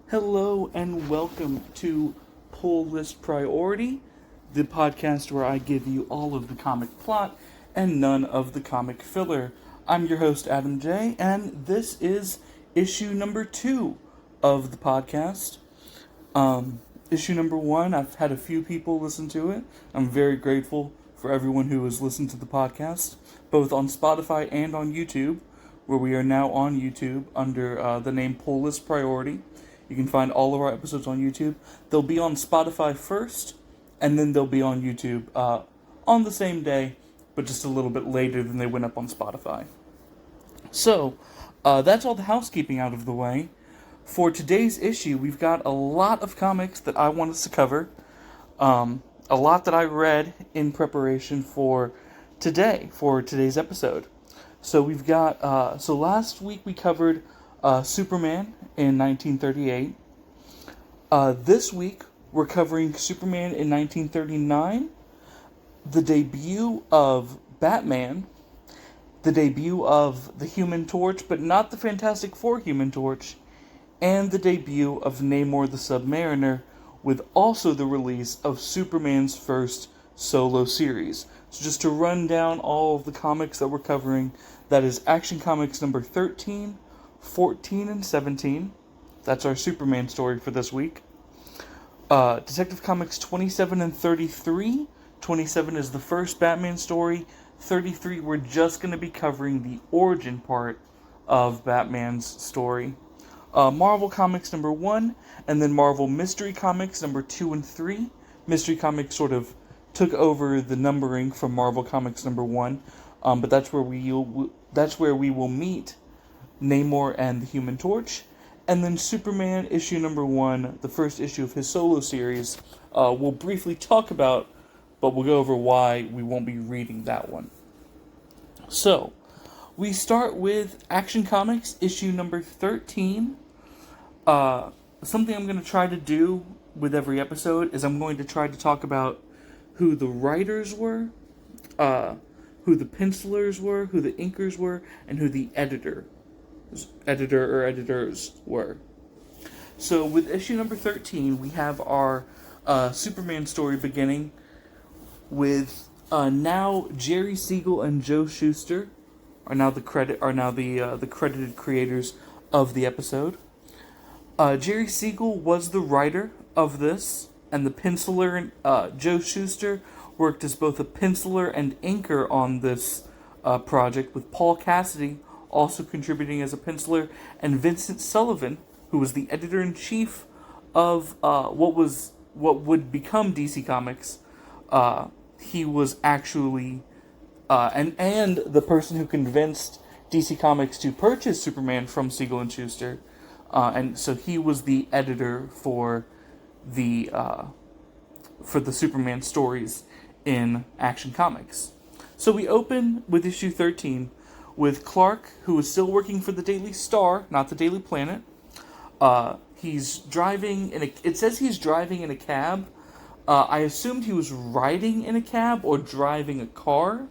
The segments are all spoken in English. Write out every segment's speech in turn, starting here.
Hello and welcome to Pull List Priority, the podcast where I give you all of the comic plot and none of the comic filler. I'm your host, Adam J., and this is issue number 2 of the podcast. Issue number 1, I've had a few people listen to it. I'm very grateful for everyone who has listened to the podcast, both on Spotify and on YouTube, where we are now on YouTube under the name Pull List Priority. You can find all of our episodes on YouTube. They'll be on Spotify first, and then they'll be on YouTube on the same day, but just a little bit later than they went up on Spotify. So, that's all the housekeeping out of the way. For today's issue, we've got a lot of comics that I want us to cover. A lot that I read in preparation for today's episode. So we've got, last week we covered Superman in 1938. This week we're covering Superman in 1939, the debut of Batman, the debut of the Human Torch, but not the Fantastic Four Human Torch, and the debut of Namor the Submariner, with also the release of Superman's first solo series. So just to run down all of the comics that we're covering, that is Action Comics number 13, 14, and 17. That's our Superman story for this week. Detective Comics 27 and 33. 27 is the first Batman story. 33, we're just going to be covering the origin part of Batman's story. Marvel Comics number 1, and then Marvel Mystery Comics number 2 and 3. Mystery Comics sort of took over the numbering from Marvel Comics number 1, but that's where we will meet Namor and the Human Torch. And then Superman issue number 1, the first issue of his solo series, we'll briefly talk about, but we'll go over why we won't be reading that one. So, we start with Action Comics issue number 13. Something I'm going to try to do with every episode is I'm going to try to talk about who the writers were, who the pencilers were, who the inkers were, and who the editors were. So with issue number 13, we have our Superman story beginning with now Jerry Siegel and Joe Shuster are now the credited creators of the episode. Jerry Siegel was the writer of this, and the penciler Joe Shuster worked as both a penciler and inker on this project, with Paul Cassidy also contributing as a penciler, and Vincent Sullivan, who was the editor-in-chief of what would become DC Comics. He was actually and the person who convinced DC Comics to purchase Superman from Siegel and Shuster, and so he was the editor for the Superman stories in Action Comics. So we open with issue 13 with Clark, who is still working for the Daily Star, not the Daily Planet. He's driving it says he's driving in a cab. I assumed he was riding in a cab or driving a car,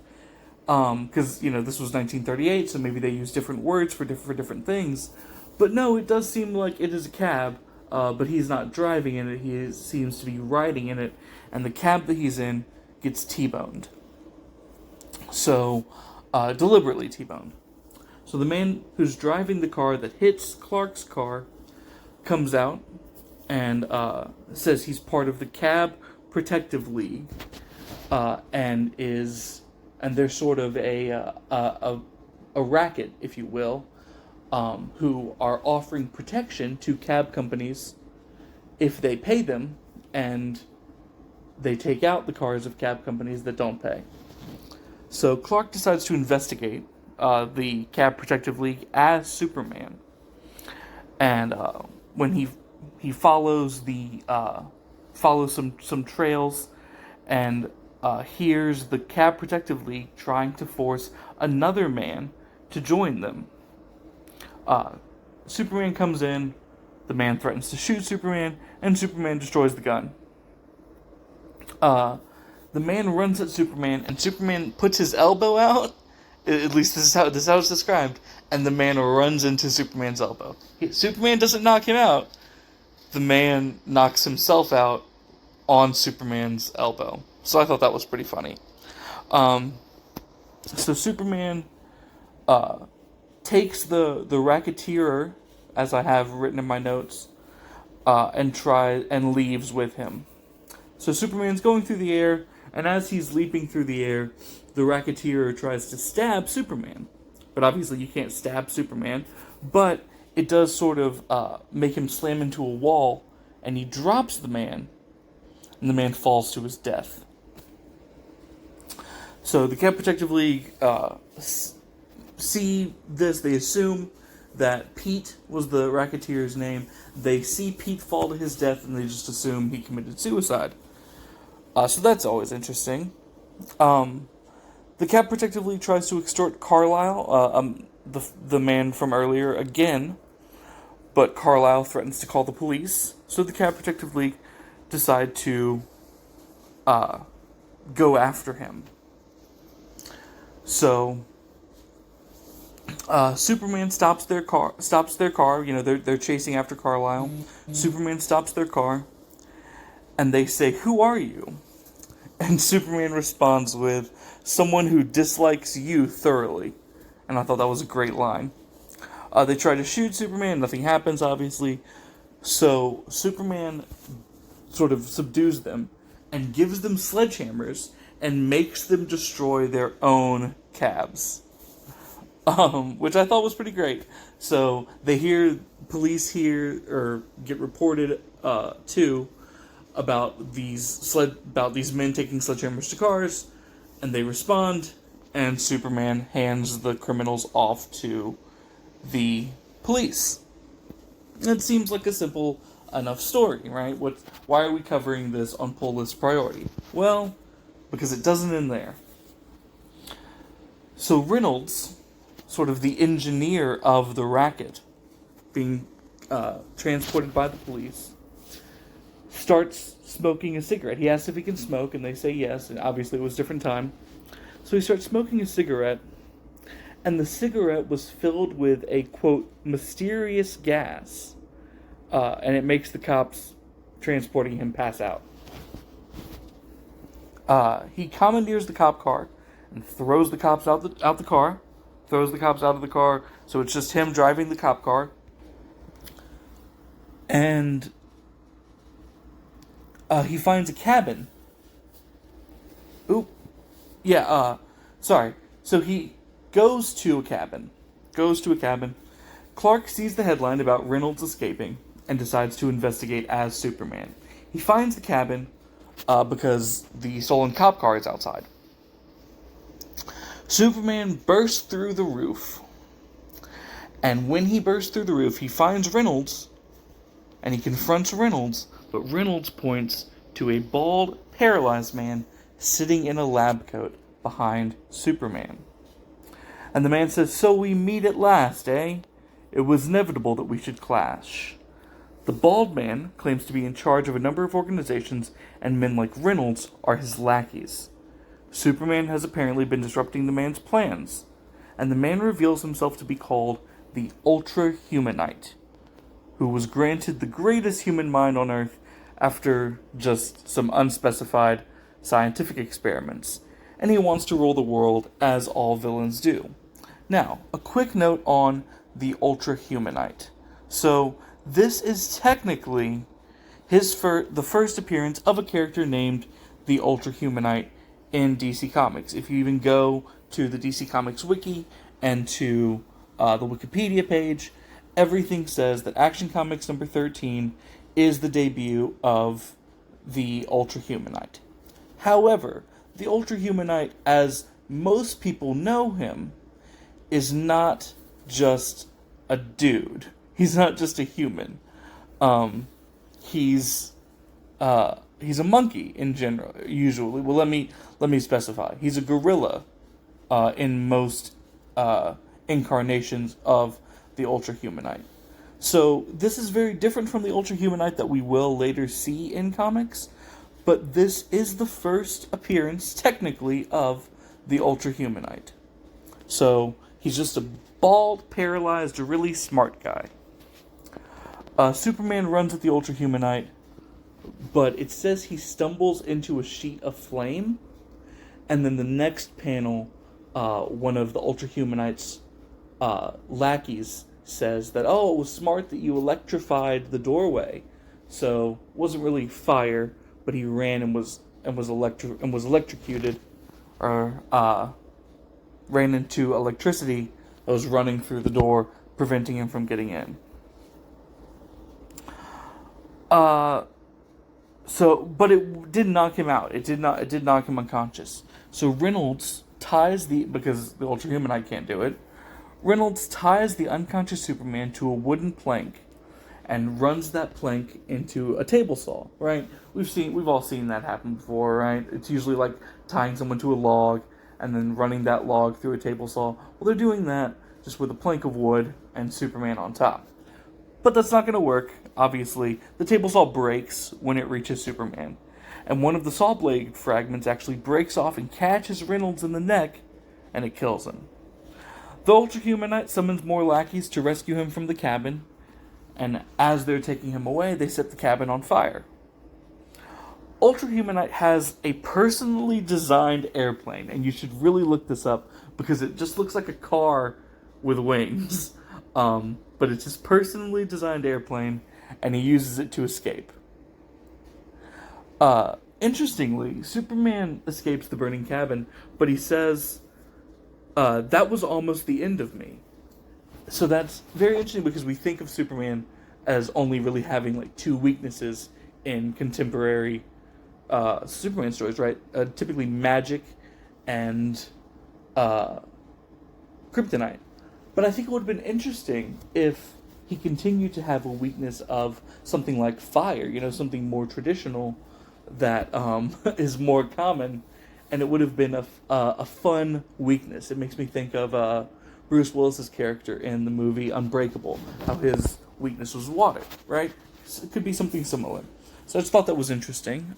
because this was 1938, so maybe they use different words for different things. But no, it does seem like it is a cab, but he's not driving in it. He seems to be riding in it, and the cab that he's in gets T-boned. So, deliberately T-boned. So the man who's driving the car that hits Clark's car comes out and says he's part of the Cab Protective League, and they're sort of a racket, if you will, who are offering protection to cab companies if they pay them, and they take out the cars of cab companies that don't pay. So Clark decides to investigate the Cab Protective League as Superman, and when he follows some trails and hears the Cab Protective League trying to force another man to join them. Superman comes in, the man threatens to shoot Superman, and Superman destroys the gun. The man runs at Superman, and Superman puts his elbow out. At least this is how it's described. And the man runs into Superman's elbow. Superman doesn't knock him out, the man knocks himself out on Superman's elbow. So I thought that was pretty funny. So Superman takes the racketeer, as I have written in my notes, and leaves with him. So Superman's going through the air, and as he's leaping through the air, the racketeer tries to stab Superman. But obviously you can't stab Superman. But it does sort of make him slam into a wall, and he drops the man, and the man falls to his death. So the Cat Protective League see this. They assume that Pete was the racketeer's name. They see Pete fall to his death, and they just assume he committed suicide. So that's always interesting. The Cat Protective League tries to extort Carlisle, the man from earlier, again, but Carlisle threatens to call the police. So the Cat Protective League decide to go after him. So Superman stops their car. You know, they're chasing after Carlisle. Mm-hmm. Superman stops their car, and they say, "Who are you?" And Superman responds with, "Someone who dislikes you thoroughly." And I thought that was a great line. They try to shoot Superman. Nothing happens, obviously. So Superman sort of subdues them and gives them sledgehammers and makes them destroy their own cabs. Which I thought was pretty great. So they police hear or get reported to about these men taking sledgehammers to cars, and they respond, and Superman hands the criminals off to the police. It seems like a simple enough story, right? Why are we covering this on Pull List Priority? Well, because it doesn't end there. So Reynolds, sort of the engineer of the racket, being transported by the police, starts smoking a cigarette. He asks if he can smoke, and they say yes, and obviously it was a different time. So he starts smoking a cigarette, and the cigarette was filled with a, quote, mysterious gas, and it makes the cops transporting him pass out. He commandeers the cop car and throws the cops out the car, throws the cops out of the car, so it's just him driving the cop car. And he finds a cabin. So he goes to a cabin. Clark sees the headline about Reynolds escaping and decides to investigate as Superman. He finds the cabin because the stolen cop car is outside. Superman bursts through the roof. And when he bursts through the roof, he finds Reynolds, and he confronts Reynolds, but Reynolds points to a bald, paralyzed man sitting in a lab coat behind Superman. And the man says, "So we meet at last, eh? It was inevitable that we should clash." The bald man claims to be in charge of a number of organizations, and men like Reynolds are his lackeys. Superman has apparently been disrupting the man's plans, and the man reveals himself to be called the Ultra-Humanite, who was granted the greatest human mind on Earth after just some unspecified scientific experiments, and he wants to rule the world as all villains do. Now, a quick note on the Ultra-Humanite. So, this is technically the first appearance of a character named the Ultra-Humanite in DC Comics. If you even go to the DC Comics wiki and to the Wikipedia page, everything says that Action Comics number 13 is the debut of the Ultra-Humanite. However, the Ultra-Humanite, as most people know him, is not just a dude. He's not just a human. He's a monkey in general, usually. Well, let me specify. He's a gorilla in most incarnations of the Ultra-Humanite. So this is very different from the Ultra-Humanite that we will later see in comics, but this is the first appearance, technically, of the Ultra-Humanite. So he's just a bald, paralyzed, really smart guy. Superman runs at the Ultrahumanite, but it says he stumbles into a sheet of flame, and then the next panel, one of the Ultrahumanite's lackeys says that, oh, it was smart that you electrified the doorway. So it wasn't really fire, but he ran and was electrocuted, or ran into electricity that was running through the door, preventing him from getting in. But it did knock him out. It did knock him unconscious. So Reynolds because the Ultrahumanite can't do it, Reynolds ties the unconscious Superman to a wooden plank and runs that plank into a table saw, right? We've all seen that happen before, right? It's usually like tying someone to a log and then running that log through a table saw. Well, they're doing that just with a plank of wood and Superman on top. But that's not going to work, obviously. The table saw breaks when it reaches Superman. And one of the saw blade fragments actually breaks off and catches Reynolds in the neck, and it kills him. The Ultrahumanite summons more lackeys to rescue him from the cabin, and as they're taking him away, they set the cabin on fire. Ultrahumanite has a personally designed airplane, and you should really look this up because it just looks like a car with wings. But it's his personally designed airplane, and he uses it to escape. Interestingly, Superman escapes the burning cabin, but he says, that was almost the end of me. So that's very interesting because we think of Superman as only really having like two weaknesses in contemporary Superman stories, right? Typically magic and kryptonite. But I think it would have been interesting if he continued to have a weakness of something like fire, something more traditional that is more common, and it would have been a fun weakness. It makes me think of Bruce Willis's character in the movie Unbreakable, how his weakness was water, right? So it could be something similar. So I just thought that was interesting.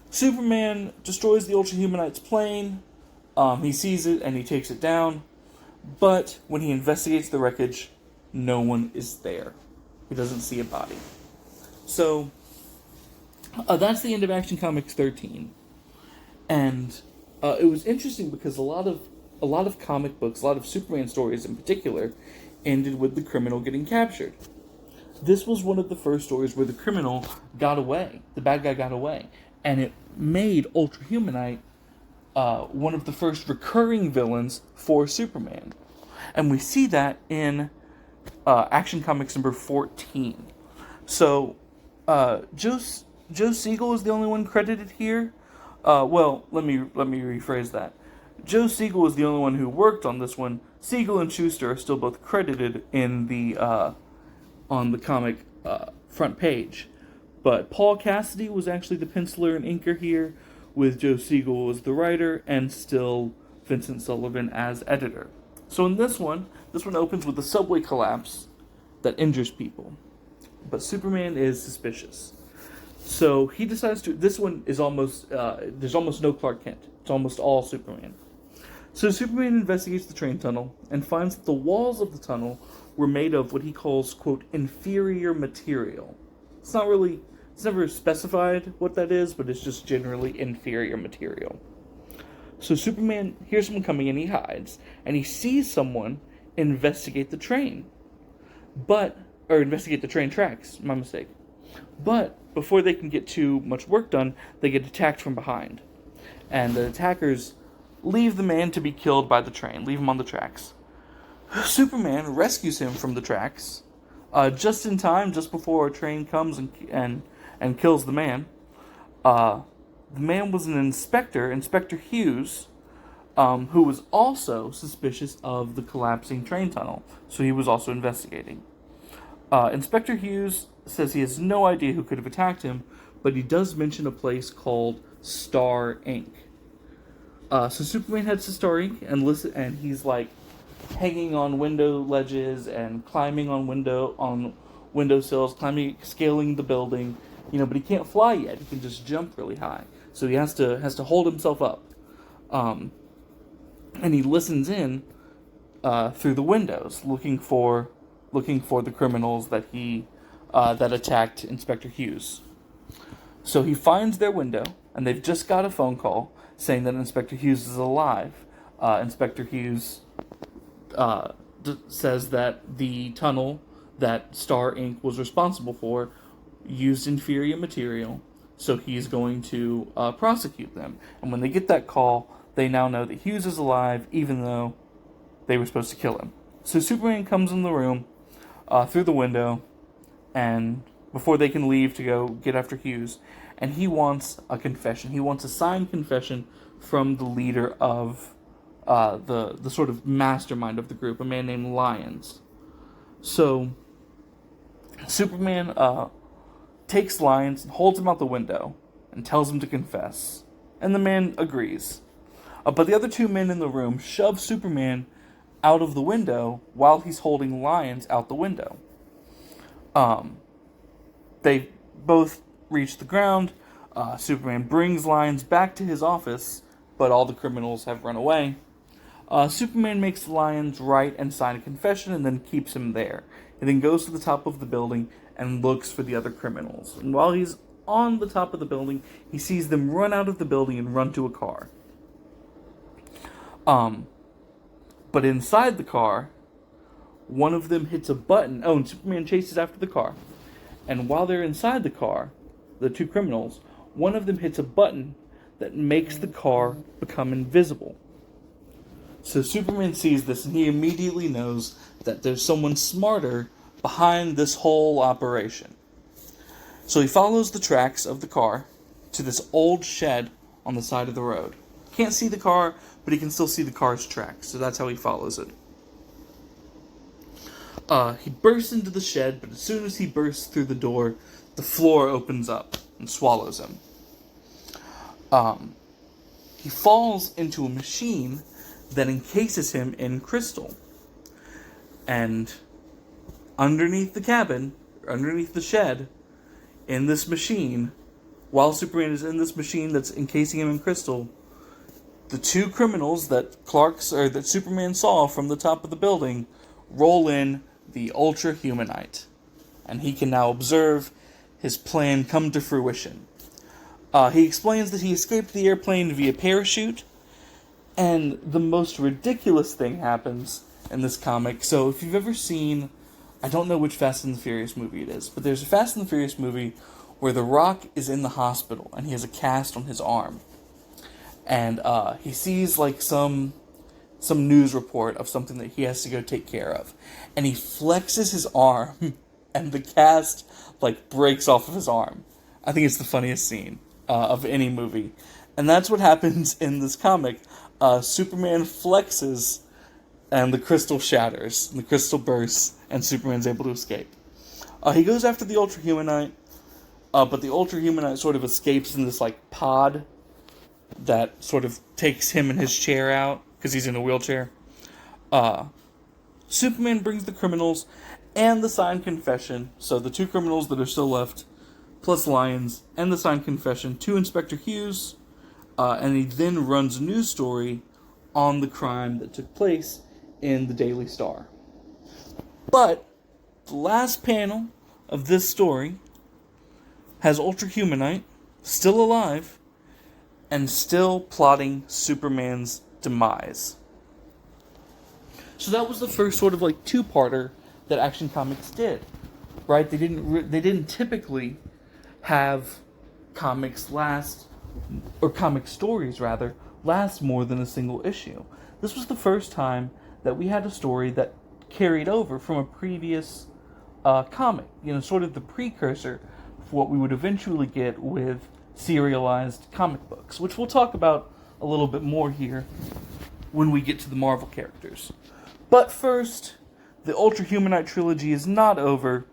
Superman destroys the Ultrahumanite's plane. He sees it and he takes it down. But when he investigates the wreckage, no one is there. He doesn't see a body. So that's the end of Action Comics 13. And it was interesting because a lot of comic books, a lot of Superman stories in particular, ended with the criminal getting captured. This was one of the first stories where the criminal got away. The bad guy got away. And it made Ultrahumanite one of the first recurring villains for Superman. And we see that in Action Comics number 14. So, Joe Siegel is the only one credited here. Well, let me rephrase that. Joe Siegel is the only one who worked on this one. Siegel and Schuster are still both credited in the on the comic front page. But Paul Cassidy was actually the penciler and inker here, with Joe Siegel as the writer, and still Vincent Sullivan as editor. So in this one opens with a subway collapse that injures people. But Superman is suspicious. So he decides to... This one is almost... there's almost no Clark Kent. It's almost all Superman. So Superman investigates the train tunnel and finds that the walls of the tunnel were made of what he calls, quote, inferior material. It's never specified what that is, but it's just generally inferior material. So Superman hears someone coming and he hides. And he sees someone investigate the train. Investigate the train tracks, my mistake. But before they can get too much work done, they get attacked from behind. And the attackers leave the man to be killed by the train, leave him on the tracks. Superman rescues him from the tracks, just in time, just before a train comes and kills the man. The man was an inspector, Inspector Hughes, who was also suspicious of the collapsing train tunnel, so he was also investigating. Inspector Hughes says he has no idea who could have attacked him, but he does mention a place called Star Inc. So Superman heads to Star Inc. and he's like hanging on window ledges and climbing on windowsills, scaling the building, but he can't fly yet. He can just jump really high, so he has to hold himself up. And he listens in through the windows, looking for the criminals that he that attacked Inspector Hughes. So he finds their window, and they've just got a phone call saying that Inspector Hughes is alive. Inspector Hughes says that the tunnel that Star Inc. was responsible for used inferior material, so he's going to prosecute them. And when they get that call, they now know that Hughes is alive, even though they were supposed to kill him. So Superman comes in the room through the window, and before they can leave to go get after Hughes, and he wants a confession. He wants a signed confession from the leader of the sort of mastermind of the group, a man named Lyons. So Superman takes Lyons and holds him out the window and tells him to confess. And the man agrees. But the other two men in the room shove Superman out of the window while he's holding Lyons out the window. They both reach the ground. Superman brings Lyons back to his office, but all the criminals have run away. Superman makes Lyons write and sign a confession and then keeps him there. He then goes to the top of the building and looks for the other criminals. And while he's on the top of the building, he sees them run out of the building and run to a car. But inside the car, one of them hits a button. Oh, and Superman chases after the car. And while they're inside the car, the two criminals, one of them hits a button that makes the car become invisible. So Superman sees this, and he immediately knows that there's someone smarter behind this whole operation. So he follows the tracks of the car to this old shed on the side of the road. Can't see the car, but he can still see the car's tracks, so that's how he follows it. He bursts into the shed, but as soon as he bursts through the door, the floor opens up and swallows him. He falls into a machine that encases him in crystal. And underneath the cabin, underneath the shed, in this machine, while Superman is in this machine that's encasing him in crystal, the two criminals that Superman saw from the top of the building roll in the Ultra Humanite, and he can now observe his plan come to fruition. He explains that he escaped the airplane via parachute, and the most ridiculous thing happens in this comic. So if you've ever seen, I don't know which Fast and the Furious movie it is, but there's a Fast and the Furious movie where The Rock is in the hospital, and he has a cast on his arm. And he sees like some news report of something that he has to go take care of. And he flexes his arm, and the cast like breaks off of his arm. I think it's the funniest scene of any movie. And that's what happens in this comic. Superman flexes, and the crystal shatters, and the crystal bursts, and Superman's able to escape. He goes after the Ultra Humanite, but the Ultra Humanite sort of escapes in this like pod that sort of takes him and his chair out, because he's in a wheelchair. Superman brings the criminals and the signed confession, so the two criminals that are still left, plus Lyons, and the signed confession to Inspector Hughes, and he then runs a news story on the crime that took place in the Daily Star. But the last panel of this story has Ultra Humanite still alive and still plotting Superman's demise. So that was the first sort of like two-parter that Action Comics did, right? They didn't typically have comics comic stories rather, last more than a single issue. This was the first time that we had a story that carried over from a previous comic, sort of the precursor for what we would eventually get with serialized comic books, which we'll talk about a little bit more here when we get to the Marvel characters. But first, the Ultra Humanite trilogy is not over.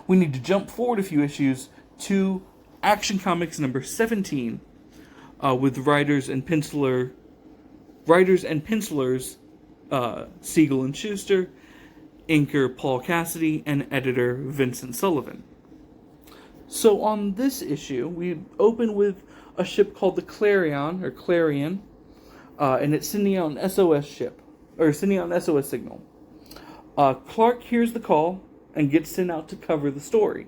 We need to jump forward a few issues to Action Comics number 17, with writers and pencilers Siegel and Schuster, inker Paul Cassidy, and editor Vincent Sullivan. So on this issue, we open with a ship called the Clarion, and it's sending out an SOS signal. Clark hears the call and gets sent out to cover the story.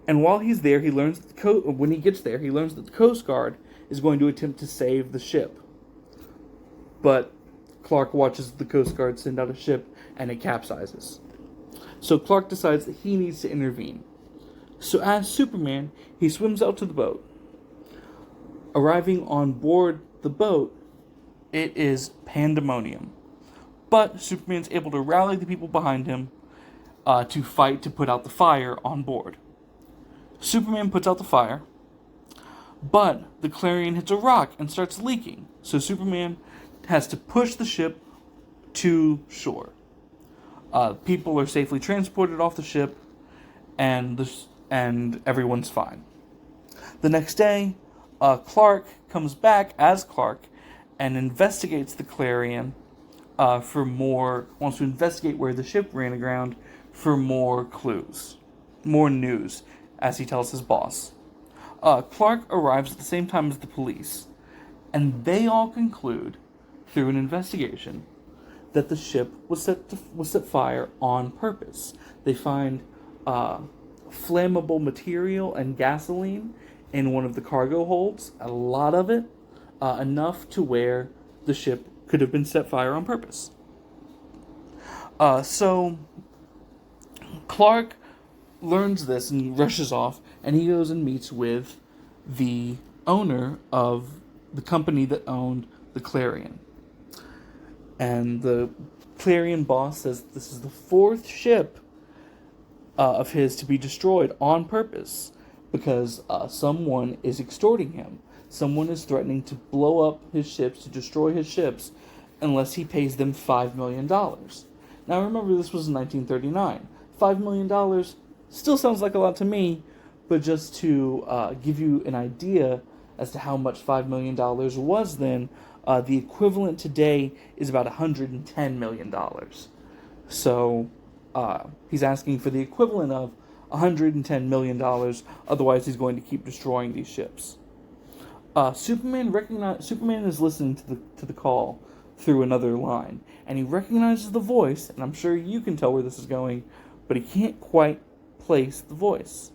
And while he's there, he learns that when he gets there, he learns that the Coast Guard is going to attempt to save the ship. But Clark watches the Coast Guard send out a ship, and it capsizes. So Clark decides that he needs to intervene. So as Superman, he swims out to the boat. Arriving on board the boat, it is pandemonium. But Superman's able to rally the people behind him to fight to put out the fire on board. Superman puts out the fire, but the Clarion hits a rock and starts leaking. So Superman has to push the ship to shore. People are safely transported off the ship, and everyone's fine. The next day, Clark comes back as Clark and investigates the Clarion wants to investigate where the ship ran aground for more clues, more news, as he tells his boss. Clark arrives at the same time as the police, and they all conclude, through an investigation, that the ship was set fire on purpose. They find flammable material and gasoline in one of the cargo holds, a lot of it, enough to where the ship could have been set fire on purpose. So Clark learns this and rushes off, and he goes and meets with the owner of the company that owned the Clarion. And the Clarion boss says this is the fourth ship of his to be destroyed on purpose because someone is extorting him. Someone is threatening to blow up his ships, to destroy his ships, unless he pays them $5 million. Now remember, this was in 1939. $5 million still sounds like a lot to me, but just to give you an idea as to how much $5 million was then, the equivalent today is about $110 million. So he's asking for the equivalent of $110 million, otherwise he's going to keep destroying these ships. Superman is listening to the call through another line, and he recognizes the voice, and I'm sure you can tell where this is going, but he can't quite place the voice.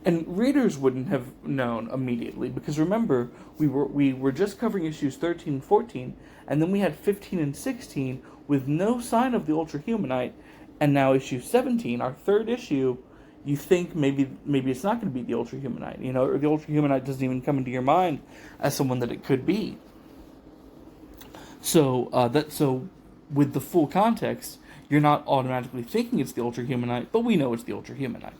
And readers wouldn't have known immediately, because remember, we were just covering issues 13 and 14, and then we had 15 and 16 with no sign of the Ultrahumanite, and now issue 17, our third issue, you think maybe it's not going to be the Ultrahumanite, or the Ultrahumanite doesn't even come into your mind as someone that it could be. So with the full context, you're not automatically thinking it's the Ultrahumanite, but we know it's the Ultrahumanite.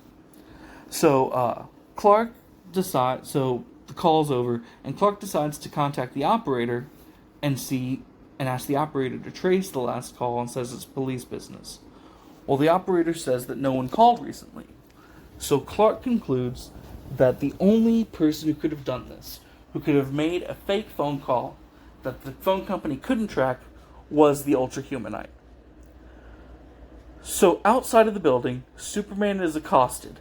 So Clark decides. So the call's over, and Clark decides to contact the operator and ask the operator to trace the last call, and says it's police business. Well, the operator says that no one called recently. So Clark concludes that the only person who could have done this, who could have made a fake phone call that the phone company couldn't track, was the Ultrahumanite. So outside of the building, Superman is accosted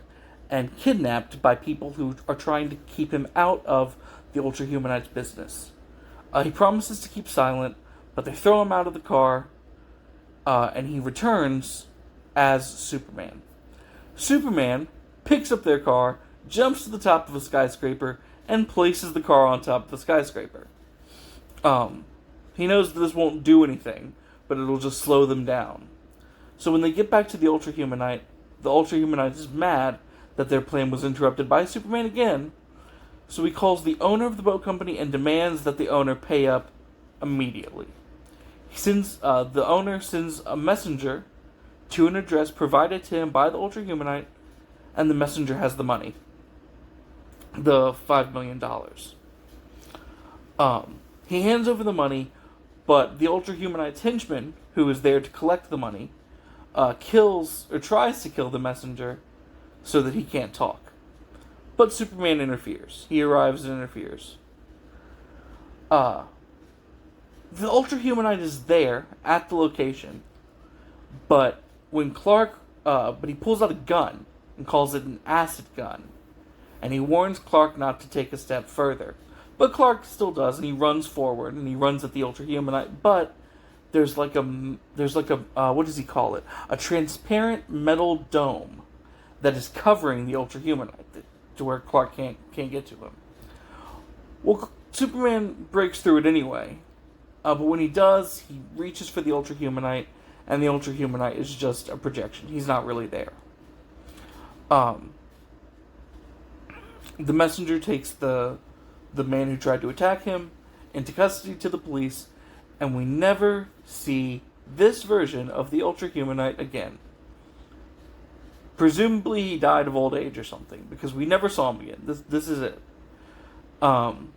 and kidnapped by people who are trying to keep him out of the Ultrahumanite's business. He promises to keep silent, but they throw him out of the car, and he returns as Superman. Superman picks up their car, jumps to the top of a skyscraper, and places the car on top of the skyscraper. He knows that this won't do anything, but it'll just slow them down. So when they get back to the Ultrahumanite is mad that their plan was interrupted by Superman again, so he calls the owner of the boat company and demands that the owner pay up immediately. The owner sends a messenger to an address provided to him by the Ultrahumanite, and the messenger has the money. The $5 million. He hands over the money, but the Ultrahumanite's henchman, who is there to collect the money, tries to kill the messenger so that he can't talk. But Superman interferes. He arrives and interferes. The Ultrahumanite is there at the location, but when he pulls out a gun and calls it an acid gun, and he warns Clark not to take a step further. But Clark still does, and he runs forward, and he runs at the Ultrahumanite, but what does he call it? A transparent metal dome that is covering the Ultra Humanite to where Clark can't get to him. Well, Superman breaks through it anyway, but when he does, he reaches for the Ultra Humanite, and the Ultra Humanite is just a projection. He's not really there. The messenger takes the man who tried to attack him into custody to the police, and we never see this version of the Ultra Humanite again. Presumably he died of old age or something, because we never saw him again. This is it. And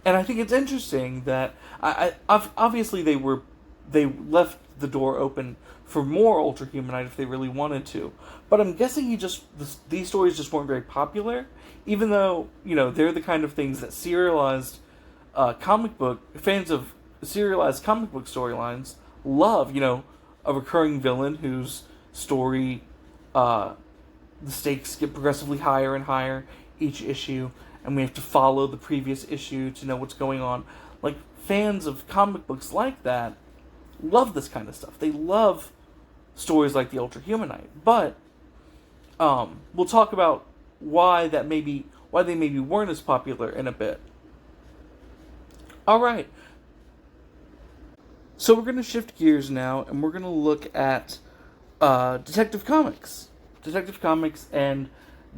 I think it's interesting that obviously they left the door open for more Ultra Humanite if they really wanted to. But I'm guessing these stories just weren't very popular, even though, they're the kind of things that serialized fans of serialized comic book storylines love. A recurring villain whose story, the stakes get progressively higher and higher each issue, and we have to follow the previous issue to know what's going on. Like, fans of comic books like that love this kind of stuff. They love stories like the Ultra Humanite. But we'll talk about why they maybe weren't as popular in a bit. All right. So we're going to shift gears now, and we're going to look at Detective Comics. Detective Comics and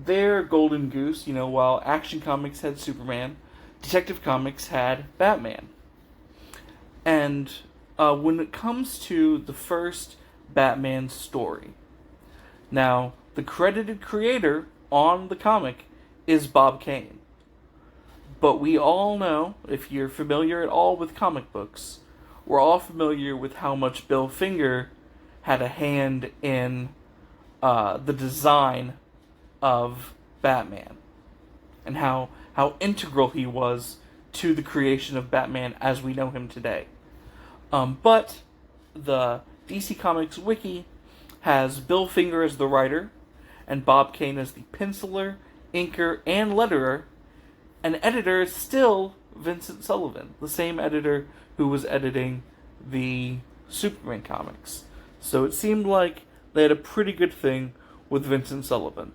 their golden goose. While Action Comics had Superman, Detective Comics had Batman. And when it comes to the first Batman story, now, the credited creator on the comic is Bob Kane. But we all know, if you're familiar at all with comic books, we're all familiar with how much Bill Finger had a hand in the design of Batman, and how integral he was to the creation of Batman as we know him today. But the DC Comics Wiki has Bill Finger as the writer, and Bob Kane as the penciler, inker, and letterer, and editor is still Vincent Sullivan, the same editor who was editing the Superman comics. So it seemed like they had a pretty good thing with Vincent Sullivan.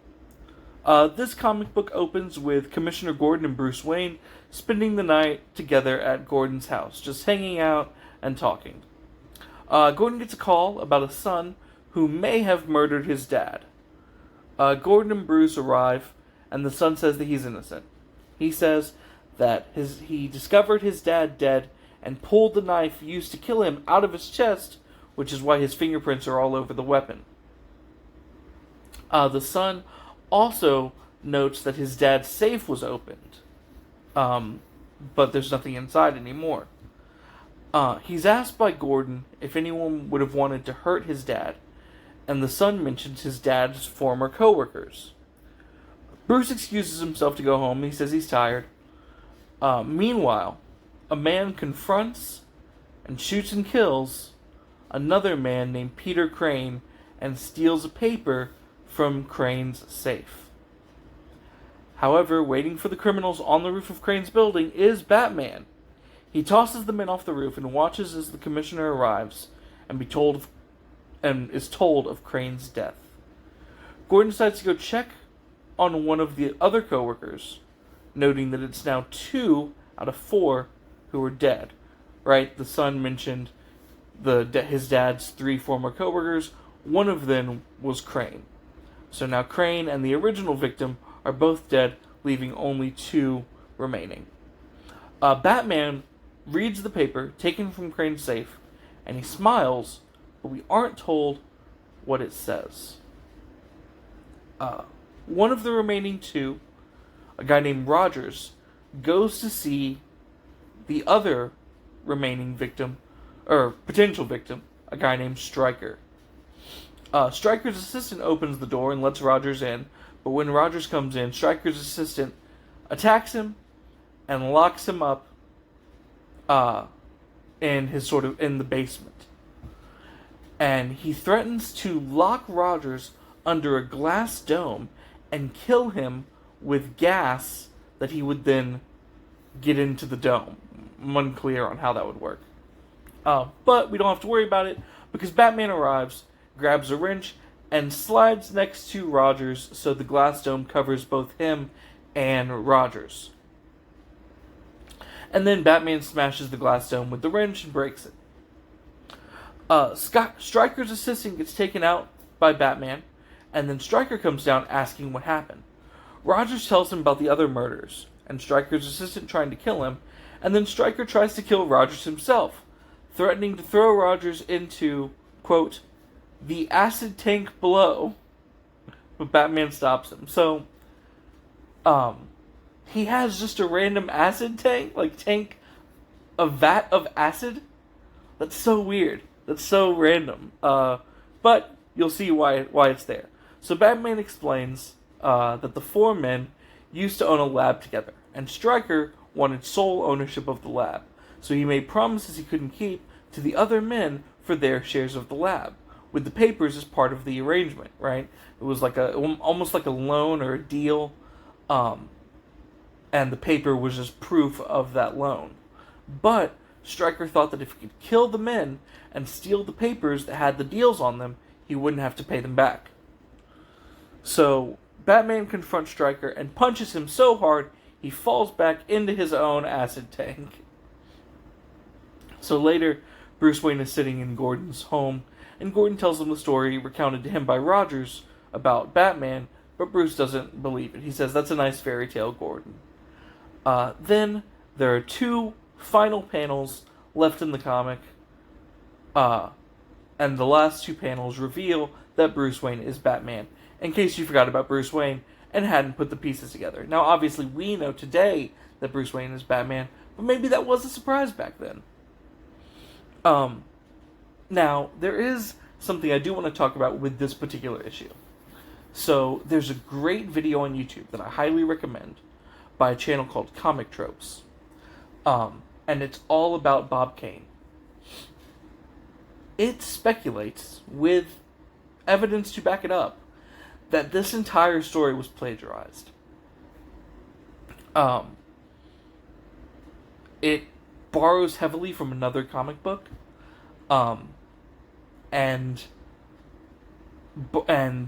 This comic book opens with Commissioner Gordon and Bruce Wayne spending the night together at Gordon's house, just hanging out and talking. Gordon gets a call about a son who may have murdered his dad. Gordon and Bruce arrive, and the son says that he's innocent. He says that he discovered his dad dead and pulled the knife used to kill him out of his chest, which is why his fingerprints are all over the weapon. The son also notes that his dad's safe was opened, but there's nothing inside anymore. He's asked by Gordon if anyone would have wanted to hurt his dad, and the son mentions his dad's former co-workers. Bruce excuses himself to go home. He says he's tired. Meanwhile, a man confronts and shoots and kills another man named Peter Crane and steals a paper from Crane's safe. However, waiting for the criminals on the roof of Crane's building is Batman. He tosses the men off the roof and watches as the commissioner arrives and is told of Crane's death. Gordon decides to go check on one of the other co-workers, noting that it's now 2 out of 4 who are dead. Right? The son mentioned his dad's 3 former co-workers. One of them was Crane. So now Crane and the original victim are both dead, leaving only 2 remaining. Batman reads the paper taken from Crane's safe, and he smiles, but we aren't told what it says. One of the remaining 2, a guy named Rogers, goes to see the other remaining victim, or potential victim, a guy named Stryker. Stryker's assistant opens the door and lets Rogers in, but when Rogers comes in, Stryker's assistant attacks him and locks him up in the basement. And he threatens to lock Rogers under a glass dome and kill him with gas that he would then get into the dome. I'm unclear on how that would work. But we don't have to worry about it because Batman arrives, grabs a wrench, and slides next to Rogers so the glass dome covers both him and Rogers. And then Batman smashes the glass dome with the wrench and breaks it. Stryker's assistant gets taken out by Batman, and then Stryker comes down asking what happened. Rogers tells him about the other murders, and Stryker's assistant trying to kill him, and then Stryker tries to kill Rogers himself, threatening to throw Rogers into, quote, the acid tank below, but Batman stops him. So, he has just a random acid tank, a vat of acid. That's so weird. That's so random. But you'll see why it's there. So Batman explains that the four men used to own a lab together, and Stryker wanted sole ownership of the lab. So he made promises he couldn't keep to the other men for their shares of the lab, with the papers as part of the arrangement, right? It was almost like a loan or a deal, and the paper was just proof of that loan. But Stryker thought that if he could kill the men and steal the papers that had the deals on them, he wouldn't have to pay them back. So Batman confronts Stryker and punches him so hard he falls back into his own acid tank. So later, Bruce Wayne is sitting in Gordon's home, and Gordon tells him the story recounted to him by Rogers about Batman, but Bruce doesn't believe it. He says, that's a nice fairy tale, Gordon. Then there are two final panels left in the comic, and the last two panels reveal that Bruce Wayne is Batman, in case you forgot about Bruce Wayne and hadn't put the pieces together. Now, obviously, we know today that Bruce Wayne is Batman, but maybe that was a surprise back then. Now, there is something I do want to talk about with this particular issue. So, there's a great video on YouTube that I highly recommend by a channel called Comic Tropes. And it's all about Bob Kane. It speculates, with evidence to back it up, that this entire story was plagiarized. It borrows heavily from another comic book, and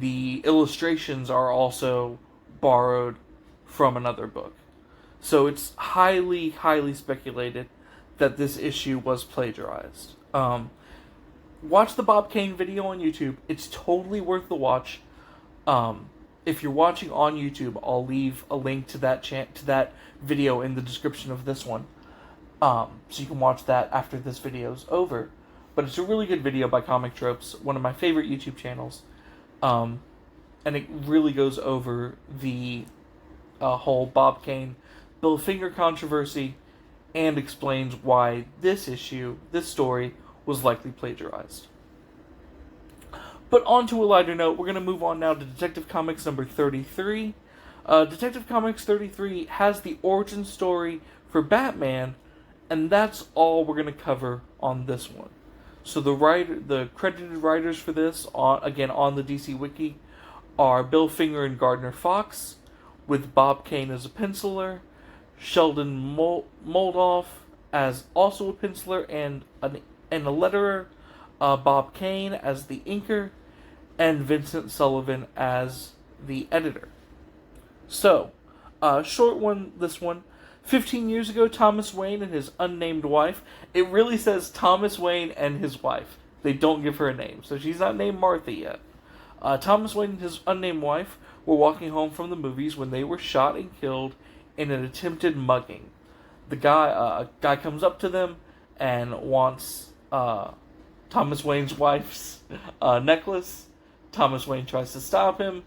the illustrations are also borrowed from another book. So it's highly, highly speculated that this issue was plagiarized. Watch the Bob Kane video on YouTube. It's totally worth the watch. If you're watching on YouTube, I'll leave a link to that video in the description of this one. So you can watch that after this video's over. But it's a really good video by Comic Tropes, one of my favorite YouTube channels. And it really goes over the whole Bob Kane, Bill Finger controversy, and explains why this story, was likely plagiarized. But on to a lighter note, we're going to move on now to Detective Comics number 33. Detective Comics 33 has the origin story for Batman, and that's all we're going to cover on this one. So the credited writers for this, on the DC Wiki, are Bill Finger and Gardner Fox, with Bob Kane as a penciler, Sheldon Moldoff as also a penciler and a letterer, Bob Kane as the inker, and Vincent Sullivan as the editor. So, short one, this one. 15 years ago, Thomas Wayne and his unnamed wife. It really says Thomas Wayne and his wife. They don't give her a name, so she's not named Martha yet. Thomas Wayne and his unnamed wife were walking home from the movies when they were shot and killed in an attempted mugging. A guy comes up to them and wants Thomas Wayne's wife's necklace. Thomas Wayne tries to stop him.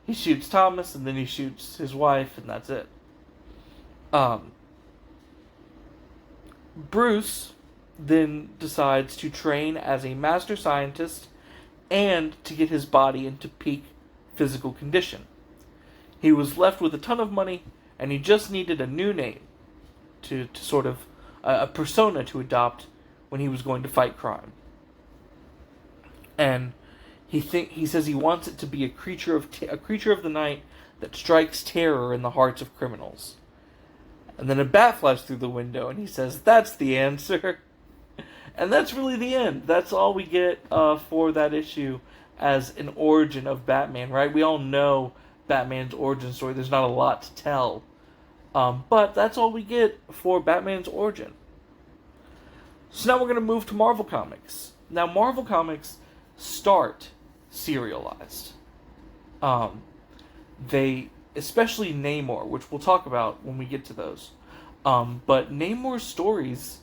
He shoots Thomas, and then he shoots his wife, and that's it. Bruce then decides to train as a master scientist and to get his body into peak physical condition. He was left with a ton of money, and he just needed a new name to sort of a persona to adopt when he was going to fight crime. And he says he wants it to be a creature of the night that strikes terror in the hearts of criminals. And then a bat flies through the window, and he says, "That's the answer." And that's really the end. That's all we get for that issue as an origin of Batman, right? We all know Batman's origin story. There's not a lot to tell. But that's all we get for Batman's origin. So now we're going to move to Marvel Comics. Now, Marvel Comics start serialized. They, especially Namor, which we'll talk about when we get to those. But Namor's stories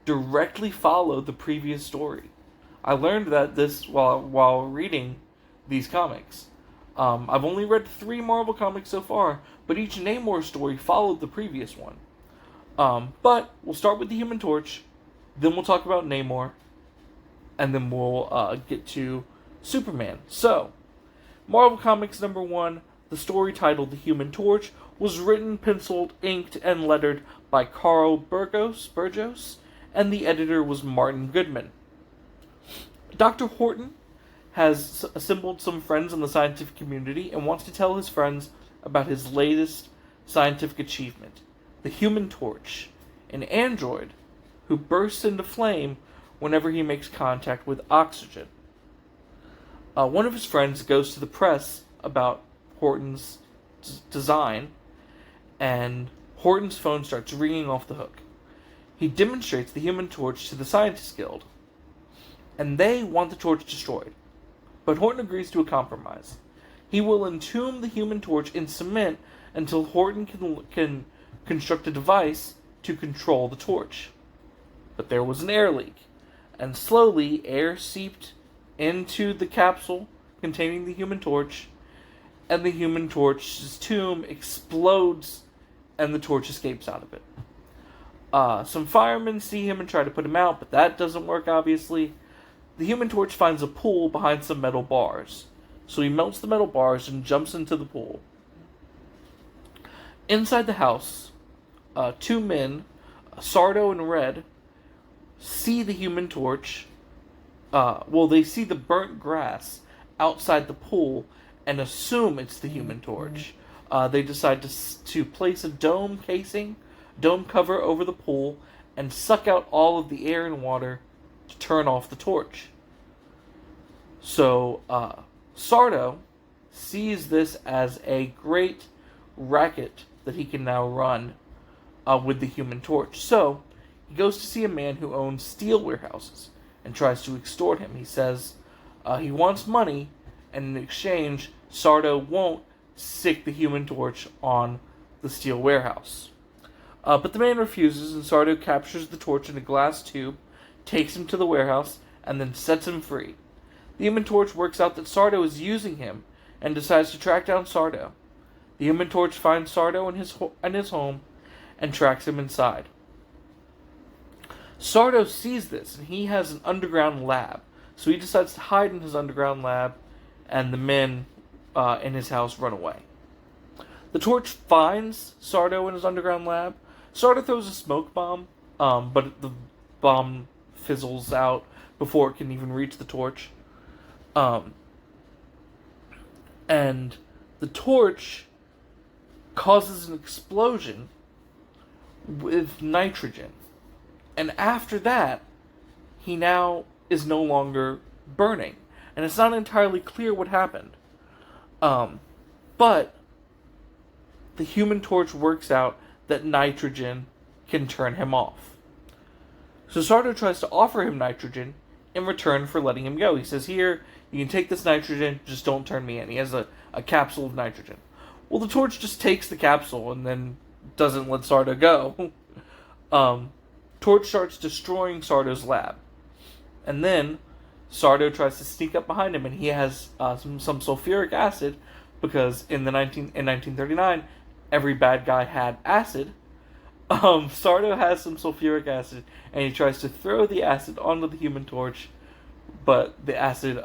directly follow the previous story. I learned that this while reading these comics. I've only read 3 Marvel comics so far, but each Namor story followed the previous one. But we'll start with the Human Torch, then we'll talk about Namor, and then we'll get to Superman. So, Marvel Comics number 1, the story titled The Human Torch, was written, penciled, inked, and lettered by Carl Burgos, and the editor was Martin Goodman. Dr. Horton has assembled some friends in the scientific community and wants to tell his friends about his latest scientific achievement, the Human Torch, an android who bursts into flame whenever he makes contact with oxygen. One of his friends goes to the press about Horton's design, and Horton's phone starts ringing off the hook. He demonstrates the Human Torch to the Scientists Guild, and they want the torch destroyed. But Horton agrees to a compromise. He will entomb the Human Torch in cement until Horton can construct a device to control the torch. But there was an air leak, and slowly air seeped into the capsule containing the Human Torch, and the Human Torch's tomb explodes, and the torch escapes out of it. Some firemen see him and try to put him out, but that doesn't work, obviously. The Human Torch finds a pool behind some metal bars, so he melts the metal bars and jumps into the pool. Inside the house, 2 men, Sardo and Red, see the Human Torch. They see the burnt grass outside the pool and assume it's the Human Torch. They decide to place a dome cover over the pool and suck out all of the air and water to turn off the torch. So, Sardo sees this as a great racket that he can now run with the Human Torch. So, he goes to see a man who owns steel warehouses and tries to extort him. He says he wants money, and in exchange, Sardo won't stick the Human Torch on the steel warehouse. But the man refuses, and Sardo captures the torch in a glass tube, takes him to the warehouse, and then sets him free. The Human Torch works out that Sardo is using him, and decides to track down Sardo. The Human Torch finds Sardo in his home, and tracks him inside. Sardo sees this, and he has an underground lab, so he decides to hide in his underground lab, and the men in his house run away. The Torch finds Sardo in his underground lab. Sardo throws a smoke bomb, but the bomb fizzles out before it can even reach the Torch. And the Torch causes an explosion with nitrogen. And after that, he now is no longer burning. And it's not entirely clear what happened. But the Human Torch works out that nitrogen can turn him off. So Sardo tries to offer him nitrogen in return for letting him go. He says, here, you can take this nitrogen, just don't turn me in. He has a capsule of nitrogen. Well, the Torch just takes the capsule and then doesn't let Sardo go. Torch starts destroying Sardo's lab. And then Sardo tries to sneak up behind him, and he has some sulfuric acid, because in 1939, every bad guy had acid. Sardo has some sulfuric acid, and he tries to throw the acid onto the Human Torch, but the acid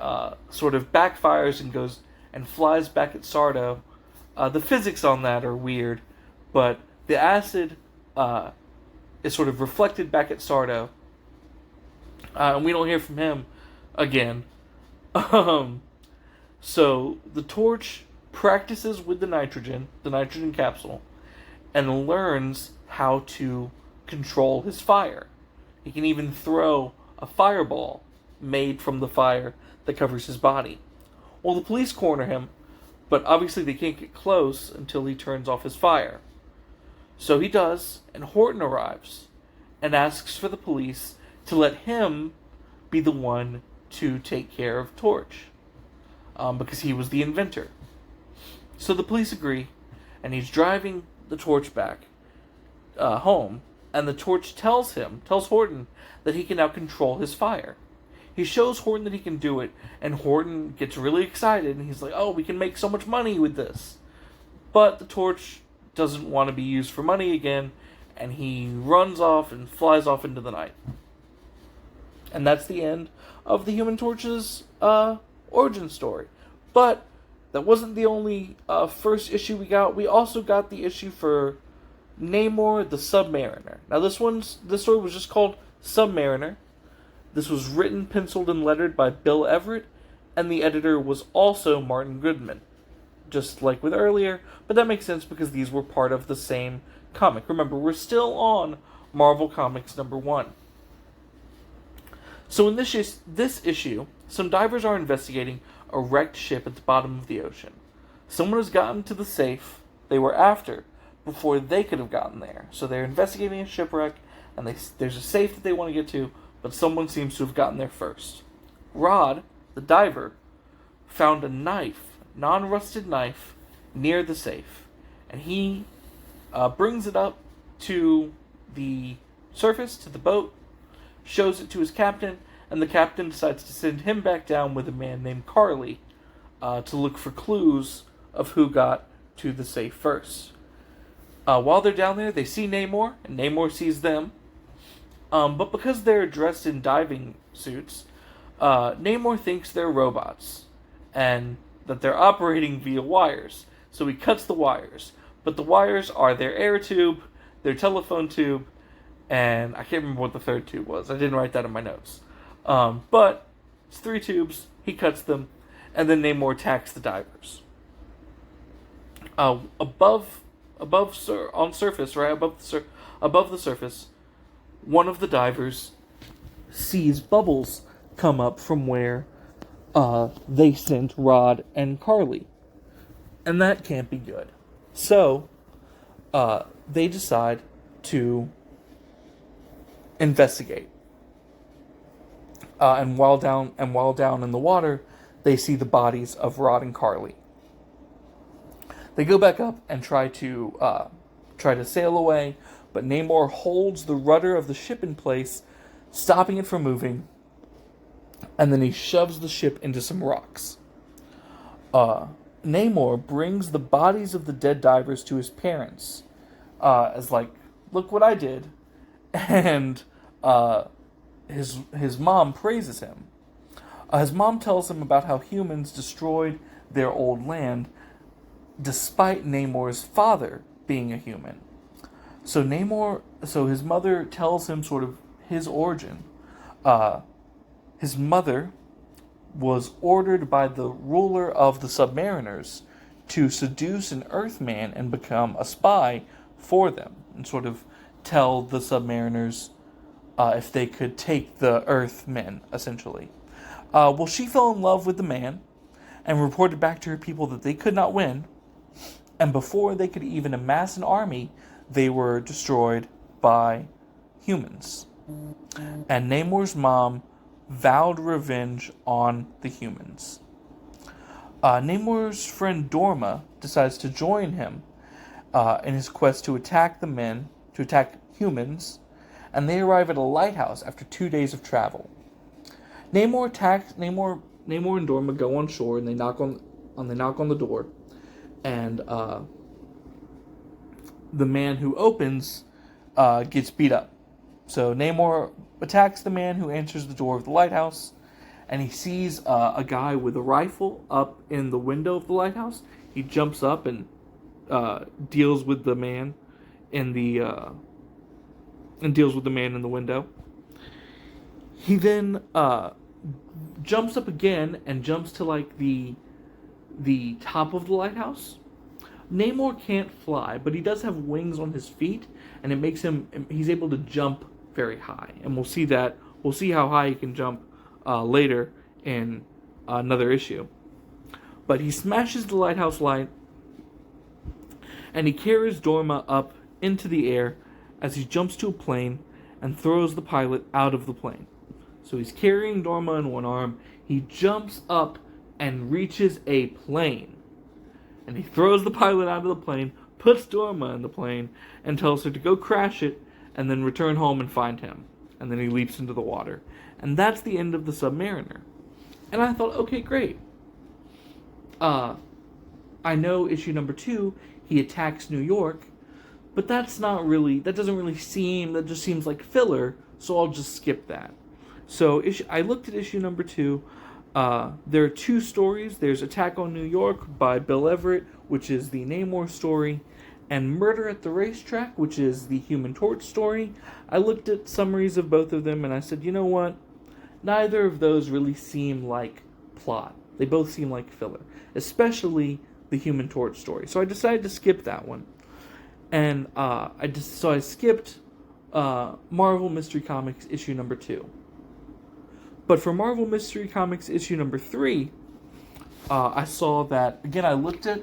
sort of backfires and goes and flies back at Sardo. The physics on that are weird, but the acid is sort of reflected back at Sardo, and we don't hear from him again. So the Torch practices with the nitrogen capsule, and learns how to control his fire. He can even throw a fireball made from the fire that covers his body. Well, the police corner him, but obviously they can't get close until he turns off his fire. So he does, and Horton arrives and asks for the police to let him be the one to take care of Torch, because he was the inventor. So the police agree, and he's driving the Torch back home, and the Torch tells Horton, that he can now control his fire. He shows Horton that he can do it, and Horton gets really excited, and he's like, oh, we can make so much money with this. But the Torch doesn't want to be used for money again, and he runs off and flies off into the night. And that's the end of the Human Torch's origin story. But that wasn't the only first issue we got. We also got the issue for Namor the Submariner. Now this story was just called Submariner. This was written, penciled, and lettered by Bill Everett, and the editor was also Martin Goodman, just like with earlier, but that makes sense because these were part of the same comic. Remember, we're still on Marvel Comics #1. So in this issue, some divers are investigating a wrecked ship at the bottom of the ocean. Someone has gotten to the safe they were after before they could have gotten there. So they're investigating a shipwreck, and there's a safe that they want to get to, but someone seems to have gotten there first. Rod, the diver, found a knife, non-rusted knife, near the safe, and he brings it up to the surface, to the boat, shows it to his captain, and the captain decides to send him back down with a man named Carly to look for clues of who got to the safe first. While they're down there, they see Namor, and Namor sees them. But because they're dressed in diving suits, Namor thinks they're robots, and that they're operating via wires. So he cuts the wires. But the wires are their air tube, their telephone tube, and I can't remember what the third tube was. I didn't write that in my notes. But it's 3 tubes, he cuts them, and then Namor attacks the divers. On surface, right above the surface, one of the divers sees bubbles come up from where they sent Rod and Carly, and that can't be good. So they decide to investigate. And while down in the water, they see the bodies of Rod and Carly. They go back up and try to sail away, but Namor holds the rudder of the ship in place, stopping it from moving, and then he shoves the ship into some rocks. Namor brings the bodies of the dead divers to his parents, as like, look what I did, and his mom praises him. His mom tells him about how humans destroyed their old land, despite Namor's father being a human. So his mother tells him sort of his origin. His mother was ordered by the ruler of the Submariners to seduce an Earthman and become a spy for them, and sort of tell the Submariners if they could take the Earthmen, essentially. Well, she fell in love with the man and reported back to her people that they could not win, and before they could even amass an army, they were destroyed by humans. And Namor's mom vowed revenge on the humans. Namor's friend Dorma decides to join him in his quest to attack humans, and they arrive at a lighthouse after 2 days of travel. Namor and Dorma go on shore, and they knock on the door, and the man who opens gets beat up. So Namor attacks the man who answers the door of the lighthouse, and he sees a guy with a rifle up in the window of the lighthouse. He jumps up and deals with the man in the window. He then jumps up again and jumps to like the top of the lighthouse. Namor can't fly, but he does have wings on his feet, and it makes he's able to jump very high, and we'll see that We'll see how high he can jump later in another issue. But he smashes the lighthouse light, and he carries Dorma up into the air as he jumps to a plane and throws the pilot out of the plane. So he's carrying Dorma in one arm. He jumps up and reaches a plane. And he throws the pilot out of the plane, puts Dorma in the plane, and tells her to go crash it and then return home and find him. And then he leaps into the water. And that's the end of the Submariner. And I thought, okay, great. I know issue number 2, he attacks New York, but that just seems like filler, so I'll just skip that. So I looked at issue number 2. There are 2 stories. There's Attack on New York by Bill Everett, which is the Namor story, and Murder at the Racetrack, which is the Human Torch story. I looked at summaries of both of them, and I said, you know what? Neither of those really seem like plot. They both seem like filler, especially the Human Torch story. So I decided to skip that one. And I skipped Marvel Mystery Comics issue number 2. But for Marvel Mystery Comics issue number 3, I saw that, again, I looked at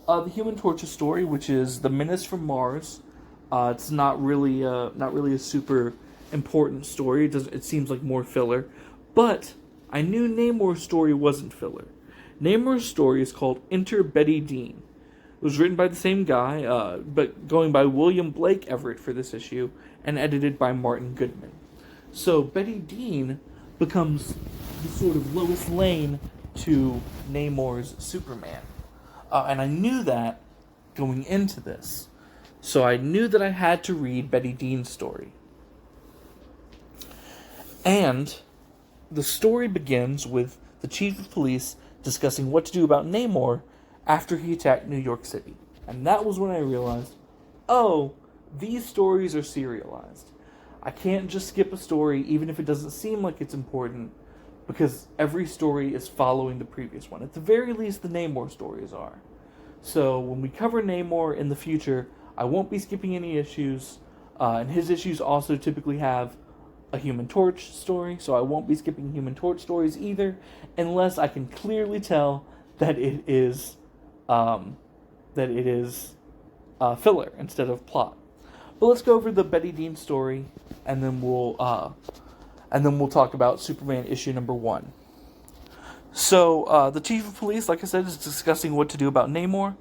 the Human Torch's story, which is The Menace from Mars. It's not really a super important story. It seems like more filler. But I knew Namor's story wasn't filler. Namor's story is called Enter Betty Dean. It was written by the same guy, but going by William Blake Everett for this issue, and edited by Martin Goodman. So Betty Dean becomes the sort of Lois Lane to Namor's Superman. And I knew that going into this. So I knew that I had to read Betty Dean's story. And the story begins with the chief of police discussing what to do about Namor after he attacked New York City. And that was when I realized, oh, these stories are serialized. I can't just skip a story even if it doesn't seem like it's important, because every story is following the previous one. At the very least, the Namor stories are. So when we cover Namor in the future, I won't be skipping any issues, and his issues also typically have a Human Torch story, so I won't be skipping Human Torch stories either, unless I can clearly tell that it is filler instead of plot. But let's go over the Betty Dean story, and then we'll talk about Superman issue number 1. So the chief of police, like I said, is discussing what to do about Namor.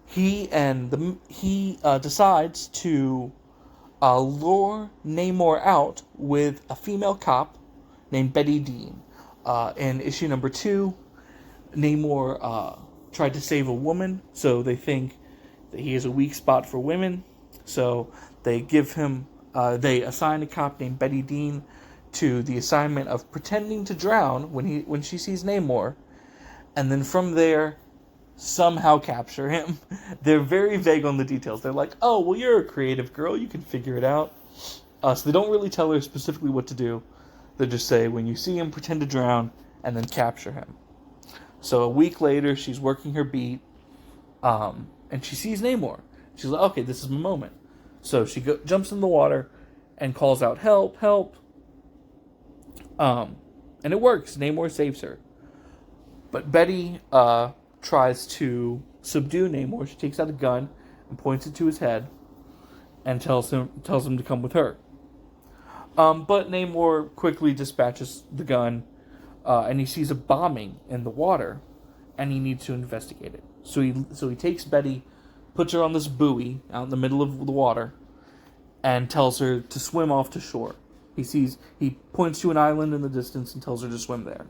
He decides to lure Namor out with a female cop named Betty Dean. In issue number 2, Namor tried to save a woman, so they think that he has a weak spot for women. So they give him, they assign a cop named Betty Dean to the assignment of pretending to drown when she sees Namor, and then from there somehow capture him. They're very vague on the details. They're like, oh, well, you're a creative girl, you can figure it out. So they don't really tell her specifically what to do. They just say, when you see him, pretend to drown, and then capture him. So a week later, she's working her beat, and she sees Namor. She's like, okay, this is my moment. So she jumps in the water and calls out, help, help. And it works. Namor saves her. But Betty tries to subdue Namor. She takes out a gun and points it to his head and tells him to come with her. But Namor quickly dispatches the gun, and he sees a bombing in the water, and he needs to investigate it. So he takes Betty, puts her on this buoy out in the middle of the water, and tells her to swim off to shore. He points to an island in the distance and tells her to swim there.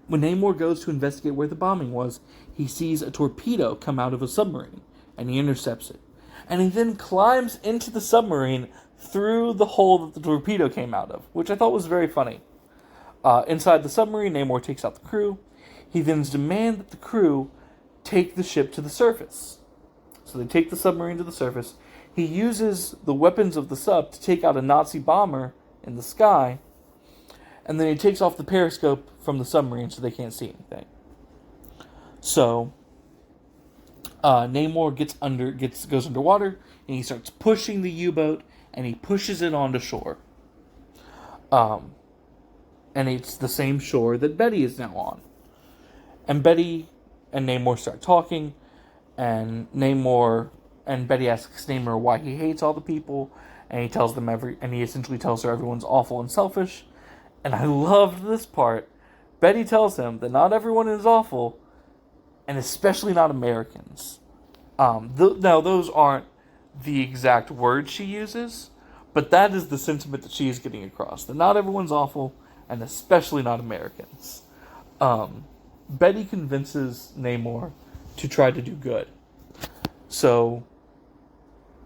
When Namor goes to investigate where the bombing was, he sees a torpedo come out of a submarine, and he intercepts it. And he then climbs into the submarine through the hole that the torpedo came out of, which I thought was very funny. Inside the submarine, Namor takes out the crew. He then demands that the crew take the ship to the surface. So they take the submarine to the surface. He uses the weapons of the sub to take out a Nazi bomber in the sky, and then he takes off the periscope from the submarine so they can't see anything. So Namor goes underwater, and he starts pushing the U-boat and he pushes it onto shore. And it's the same shore that Betty is now on. And Betty and Namor start talking, and Betty asks Namor why he hates all the people, and he essentially tells her everyone's awful and selfish. And I loved this part. Betty tells him that not everyone is awful, and especially not Americans. Now, those aren't the exact words she uses, but that is the sentiment that she is getting across. That not everyone's awful, and especially not Americans. Betty convinces Namor to try to do good. So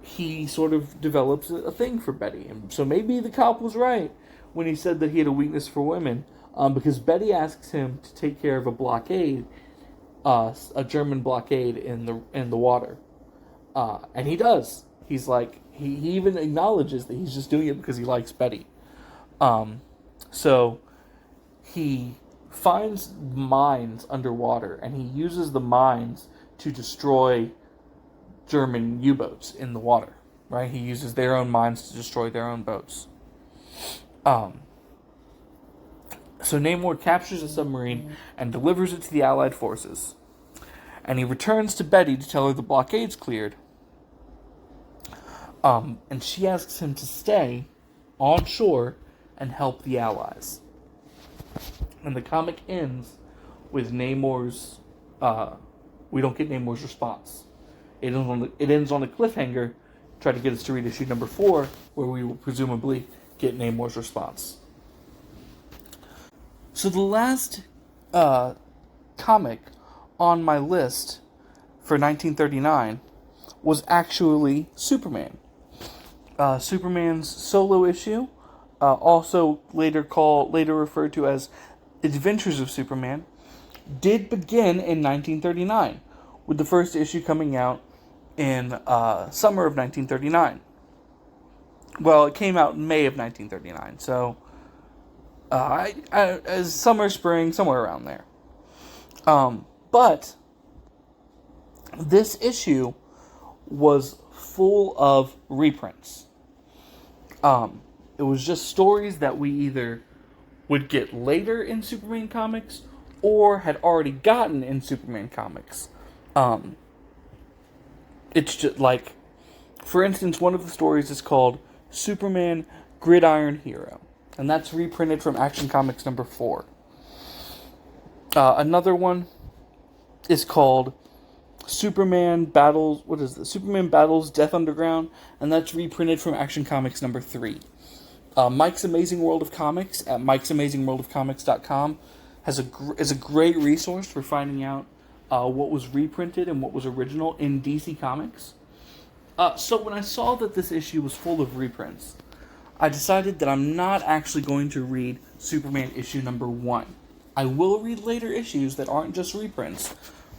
he sort of develops a thing for Betty. And so maybe the cop was right when he said that he had a weakness for women, because Betty asks him to take care of a blockade, a German blockade in the water. And he does. He's like, he even acknowledges that he's just doing it because he likes Betty. So he finds mines underwater, and he uses the mines to destroy German U-boats in the water. Right? He uses their own mines to destroy their own boats. So Namor captures a submarine and delivers it to the Allied forces. And he returns to Betty to tell her the blockade's cleared. And she asks him to stay on shore and help the Allies. And the comic ends with Namor's... we don't get Namor's response. It ends on a cliffhanger, try to get us to read issue number 4, where we will presumably get Namor's response. So the last comic on my list for 1939 was actually Superman. Superman's solo issue, also later referred to as Adventures of Superman, did begin in 1939, with the first issue coming out in summer of 1939. Well, it came out in May of 1939, so as summer, spring, somewhere around there. But this issue was full of reprints. It was just stories that we either would get later in Superman comics or had already gotten in Superman comics. It's just like, for instance, one of the stories is called Superman Gridiron Hero, and that's reprinted from Action Comics number 4. Another one is called Superman Battles Death Underground, and that's reprinted from Action Comics number 3. Mike's Amazing World of Comics at mikesamazingworldofcomics.com is a great resource for finding out what was reprinted and what was original in DC Comics. So when I saw that this issue was full of reprints, I decided that I'm not actually going to read Superman issue number 1. I will read later issues that aren't just reprints,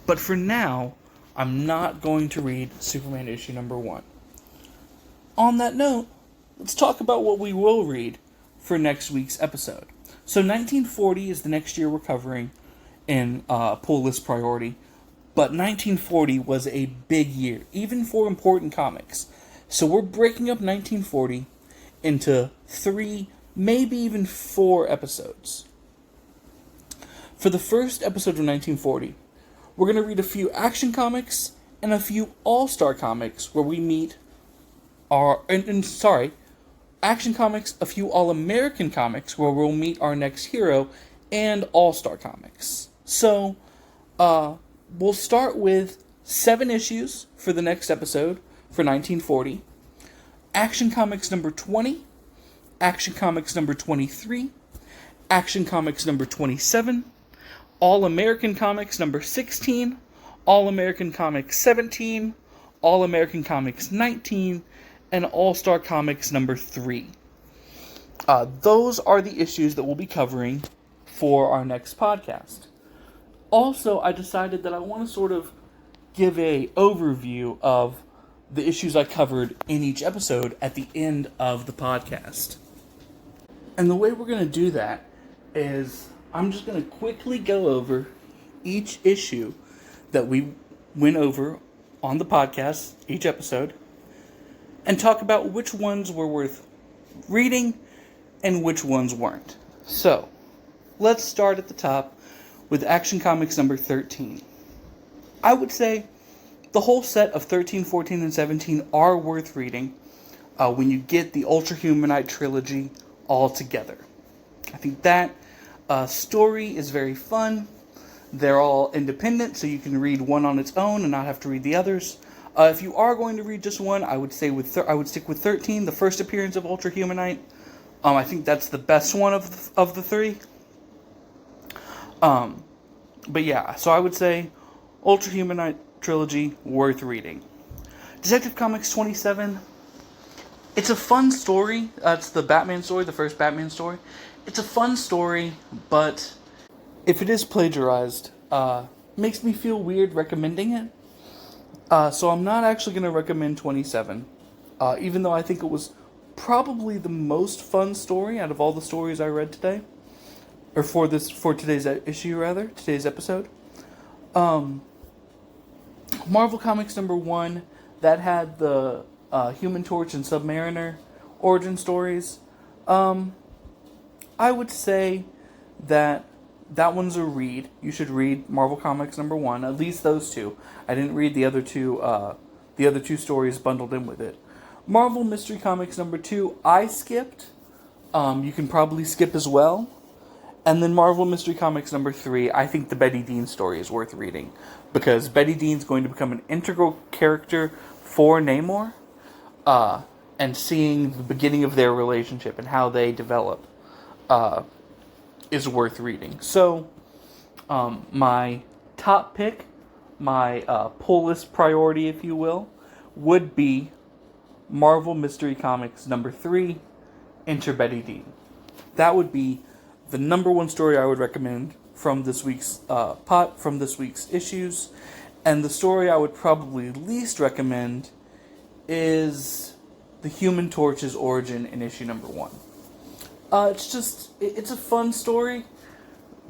but for now, I'm not going to read Superman issue number 1. On that note, let's talk about what we will read for next week's episode. So 1940 is the next year we're covering in Pull List Priority, but 1940 was a big year, even for important comics. So we're breaking up 1940 into 3, maybe even 4 episodes. For the first episode of 1940, we're going to read a few Action Comics and a few All-Star Comics where we meet Action Comics, a few All-American Comics where we'll meet our next hero, and All-Star Comics. So, we'll start with 7 issues for the next episode for 1940. Action Comics number 20, Action Comics number 23, Action Comics number 27, All-American Comics number 16, All-American Comics 17, All-American Comics 19, and All-Star Comics number 3. Those are the issues that we'll be covering for our next podcast. Also, I decided that I want to sort of give a overview of the issues I covered in each episode at the end of the podcast. And the way we're going to do that is I'm just going to quickly go over each issue that we went over on the podcast, each episode, and talk about which ones were worth reading and which ones weren't. So, let's start at the top with Action Comics number 13. I would say the whole set of 13, 14, and 17 are worth reading when you get the Ultra Humanite trilogy all together. I think that story is very fun. They're all independent, so you can read one on its own and not have to read the others. If you are going to read just one, I would say I would stick with 13, the first appearance of Ultra Humanite. I think that's the best one of the three. But yeah, so I would say Ultra Humanite trilogy, worth reading. Detective Comics 27, it's a fun story. It's the Batman story, the first Batman story. It's a fun story, but if it is plagiarized, makes me feel weird recommending it. So I'm not actually going to recommend 27, even though I think it was probably the most fun story out of all the stories I read today, or for today's issue rather, today's episode. Marvel Comics number 1, that had the Human Torch and Submariner origin stories. I would say that one's a read. You should read Marvel Comics number 1, at least those two. I didn't read the other two stories bundled in with it. Marvel Mystery Comics number 2, I skipped. You can probably skip as well. And then Marvel Mystery Comics number 3, I think the Betty Dean story is worth reading, because Betty Dean's going to become an integral character for Namor, and seeing the beginning of their relationship and how they develop is worth reading. So, my top pick, my pull list priority, if you will, would be Marvel Mystery Comics number 3, Enter Betty Dean. That would be the number one story I would recommend from this week's from this week's issues. And the story I would probably least recommend is the Human Torch's origin in issue number 1. It's a fun story,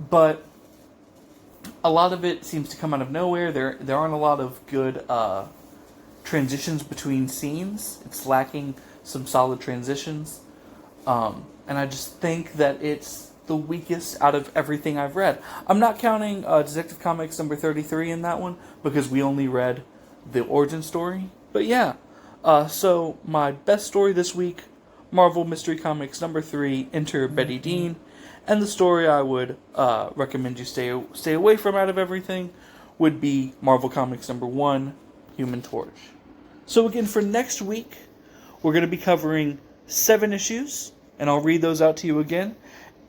but a lot of it seems to come out of nowhere. There aren't a lot of good transitions between scenes. It's lacking some solid transitions. And I just think that it's the weakest out of everything I've read. I'm not counting Detective Comics number 33 in that one, because we only read the origin story. But yeah, so my best story this week, Marvel Mystery Comics number 3, Enter Betty Dean. And the story I would recommend you stay away from out of everything would be Marvel Comics number 1, Human Torch. So again, for next week, we're going to be covering 7 issues, and I'll read those out to you again.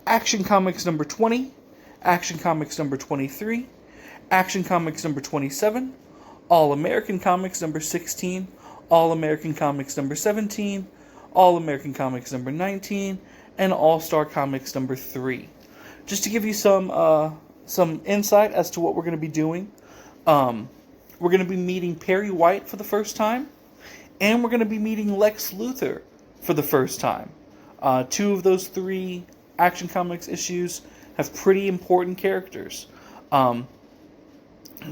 Action Comics number 20, Action Comics number 23, Action Comics number 27, All-American Comics number 16, All-American Comics number 17, All-American Comics number 19, and All-Star Comics number 3. Just to give you some insight as to what we're going to be doing, we're going to be meeting Perry White for the first time, and we're going to be meeting Lex Luthor for the first time. 2 of those 3 Action Comics issues have pretty important characters. We're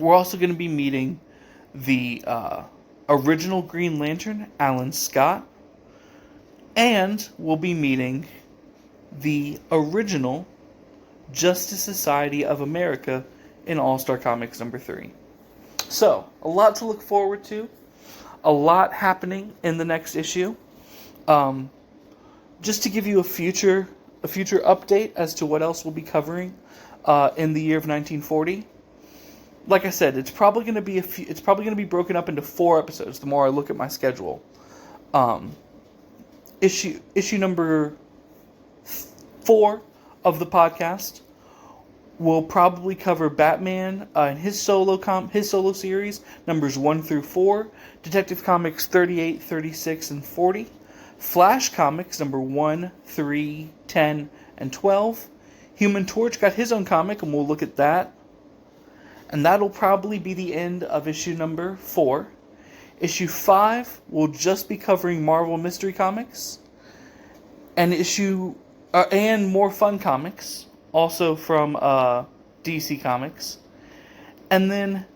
also going to be meeting the original Green Lantern, Alan Scott, and we'll be meeting the original Justice Society of America in All-Star Comics number 3. So, a lot to look forward to. A lot happening in the next issue. Just to give you a future update as to what else we'll be covering in the year of 1940. Like I said, it's probably going to be broken up into 4 episodes. The more I look at my schedule, issue number 4 of the podcast will probably cover Batman and his solo series numbers 1 through 4, Detective Comics 38, 36, and 40. Flash Comics number 1, 3, 10, and 12. Human Torch got his own comic, and we'll look at that. And that'll probably be the end of issue number 4. Issue 5 will just be covering Marvel Mystery Comics. And more fun comics, also from DC Comics. And then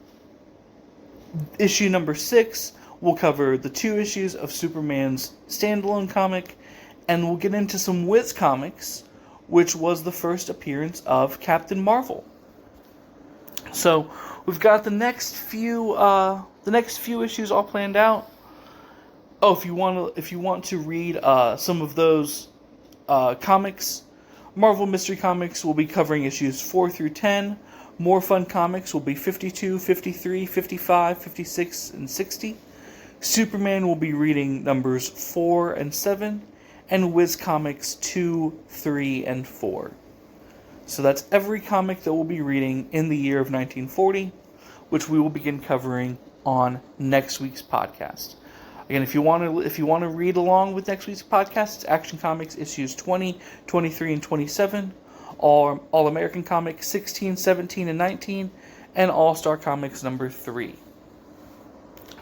issue number 6 We'll cover the 2 issues of Superman's standalone comic, and we'll get into some Wiz Comics, which was the first appearance of Captain Marvel. So we've got the next few issues all planned out. Oh, if you want to read some of those comics, Marvel Mystery Comics will be covering issues 4 through 10. More Fun Comics will be 52, 53, 55, 56, and 60. Superman will be reading numbers 4 and 7, and Wiz Comics 2, 3, and 4. So that's every comic that we'll be reading in the year of 1940, which we will begin covering on next week's podcast. Again, if you want to read along with next week's podcast, it's Action Comics issues 20, 23, and 27, All American Comics 16, 17, and 19, and All Star Comics number 3.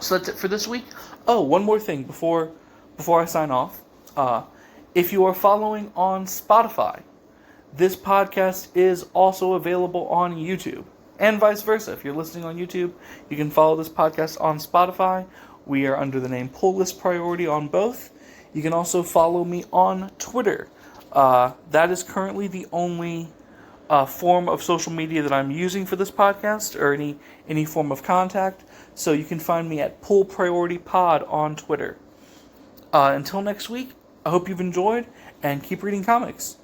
So that's it for this week. Oh, one more thing before I sign off. If you are following on Spotify, this podcast is also available on YouTube, and vice versa. If you're listening on YouTube, you can follow this podcast on Spotify. We are under the name Pull List Priority on both. You can also follow me on Twitter. That is currently the only form of social media that I'm using for this podcast, or any form of contact. So you can find me at Pull Priority Pod on Twitter. Until next week, I hope you've enjoyed, and keep reading comics.